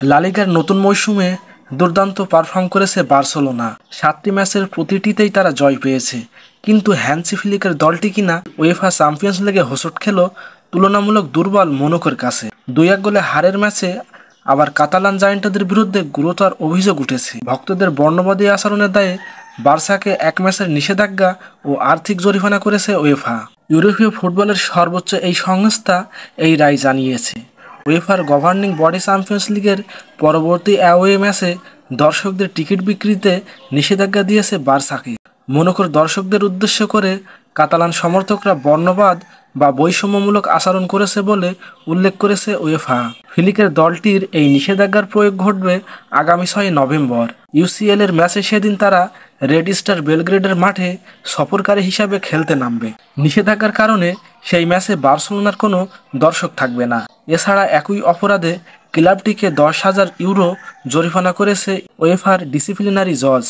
লা লিগার নতুন মৌসুমে দুর্দান্ত পারফর্ম করেছে বার্সেলোনা। ৭টি ম্যাচের প্রতিটিতেই তারা জয় পেয়েছে। কিন্তু হ্যান্সি ফ্লিকের দলটি কিনা উয়েফা চ্যাম্পিয়ন্স লিগে হোঁচট খেল তুলনামূলক দুর্বল মোনাকোর কাছে। ২-১ গোলে হারের ম্যাচে আবার কাতালান জায়ান্টদের বিরুদ্ধে গুরুতর অভিযোগ উঠেছে। ভক্তদের বর্ণবাদী আচরণের দায়ে বার্সাকে ১ ম্যাচের নিষেধাজ্ঞা ও আর্থিক জরিমানা করেছে উয়েফা। ইউরোপীয় ফুটবলের সর্বোচ্চ এই সংস্থা এই রায় জানিয়েছে। উয়েফার গভর্নিং বডি চ্যাম্পিয়ন্স লিগের পরবর্তী অ্যাওয়ে ম্যাচে দর্শকদের টিকিট বিক্রিতে নিষেধাজ্ঞা দিয়েছে বার্সাকে। মোনাকোর দর্শকদের উদ্দেশ্য করে কাতালান সমর্থকরা বর্ণবাদ বা বৈষম্যমূলক আচরণ করেছে বলে উল্লেখ করেছে উয়েফা। ফ্লিকের দলটির এই নিষেধাজ্ঞার প্রয়োগ ঘটবে আগামী ৬ নভেম্বর। ইউসিএলের ম্যাচে সেদিন তারা রেড স্টার বেলগ্রেডের মাঠে সফরকারী হিসাবে খেলতে নামবে। নিষেধাজ্ঞার কারণে সেই ম্যাচে বার্সেলোনার কোনো দর্শক থাকবে না। এছাড়া একই অপরাধে ক্লাবটিকে ১০,০০০ ইউরো জরিমানা করেছে উয়েফার ডিসিপ্লিনারি জজ।